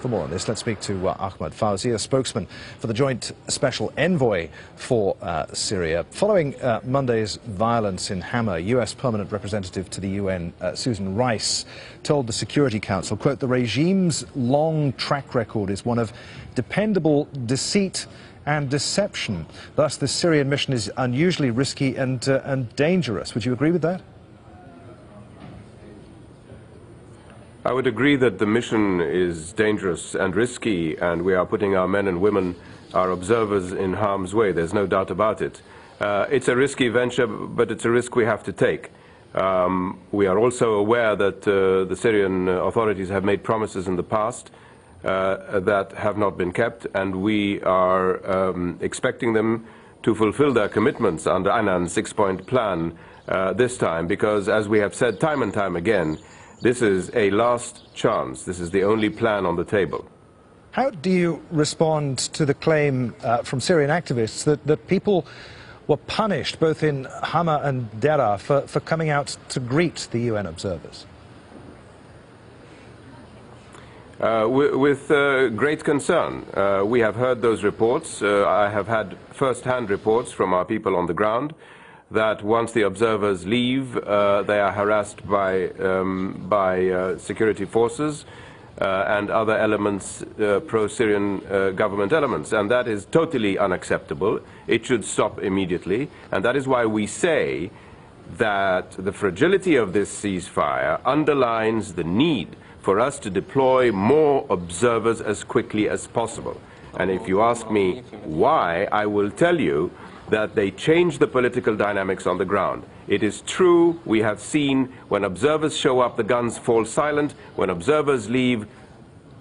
For more on this, let's speak to Ahmad Fawzi, a spokesman for the Joint Special Envoy for Syria. Following Monday's violence in Hama, U.S. Permanent Representative to the UN, Susan Rice, told the Security Council, quote, "The regime's long track record is one of dependable deceit and deception. Thus, the Syrian mission is unusually risky and dangerous." Would you agree with that? I would agree that the mission is dangerous and risky, and we are putting our men and women, our observers, in harm's way. There's no doubt about it. It's a risky venture, but it's a risk we have to take. We are also aware that the Syrian authorities have made promises in the past that have not been kept, and we are expecting them to fulfill their commitments under Annan's six-point plan this time, because, as we have said time and time again, this is a last chance. This is the only plan on the table. How do you respond to the claim from Syrian activists that people were punished, both in Hama and Deraa, for coming out to greet the UN observers? With great concern. We have heard those reports. I have had first-hand reports from our people on the ground that once the observers leave, they are harassed by security forces and other elements, pro-Syrian government elements. And that is totally unacceptable. It should stop immediately. And that is why we say that the fragility of this ceasefire underlines the need for us to deploy more observers as quickly as possible. And if you ask me why, I will tell you that they change the political dynamics on the ground. It is true, we have seen when observers show up, the guns fall silent. When observers leave,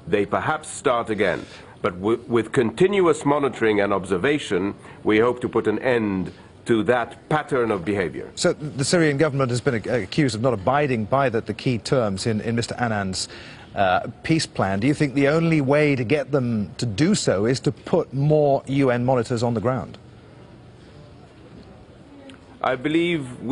they perhaps start again. But with continuous monitoring and observation, we hope to put an end to that pattern of behavior. So the Syrian government has been accused of not abiding by the key terms in Mr. Annan's peace plan. Do you think the only way to get them to do so is to put more UN monitors on the ground? We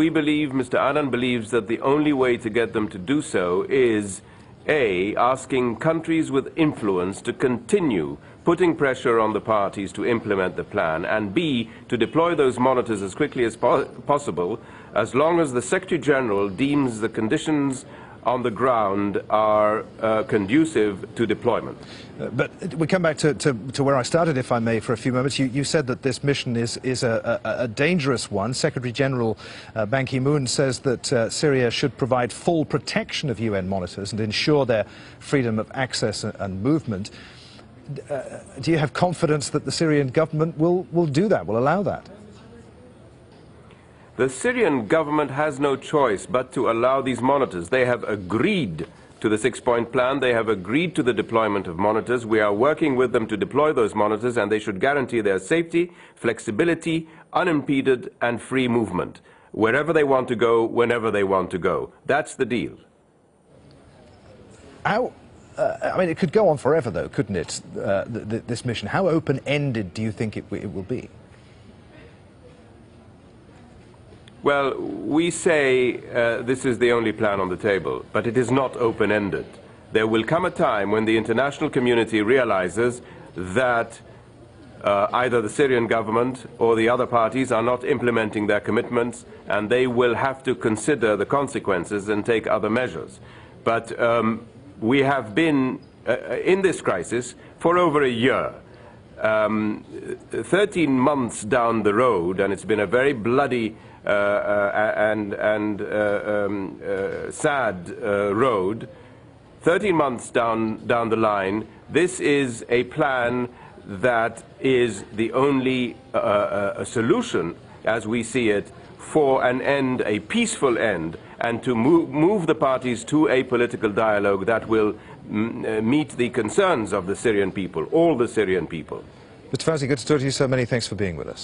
believe, Mr. Annan believes, that the only way to get them to do so is, A, asking countries with influence to continue putting pressure on the parties to implement the plan, and B, to deploy those monitors as quickly as possible, as long as the Secretary General deems the conditions on the ground are conducive to deployment. But we come back to where I started, if I may, for a few moments. You said that this mission is a dangerous one. Secretary General Ban Ki-moon says that Syria should provide full protection of UN monitors and ensure their freedom of access and movement. Do you have confidence that the Syrian government will do that, will allow that? The Syrian government has no choice but to allow these monitors. They have agreed to the six-point plan. They have agreed to the deployment of monitors. We are working with them to deploy those monitors, and they should guarantee their safety, flexibility, unimpeded and free movement, wherever they want to go, whenever they want to go. That's the deal. I mean, it could go on forever, though, couldn't it, this mission? How open-ended do you think it will be? Well, we say this is the only plan on the table, but it is not open-ended. There will come a time when the international community realizes that either the Syrian government or the other parties are not implementing their commitments, and they will have to consider the consequences and take other measures. But we have been in this crisis for over a year. 13 months down the road, and it's been a very bloody sad road. 13 months down the line, this is a plan that is the only solution, as we see it, for an end, a peaceful end, and to move the parties to a political dialogue that will meet the concerns of the Syrian people, all the Syrian people. Mr. Fawzi, good to talk to you, sir. Many thanks for being with us.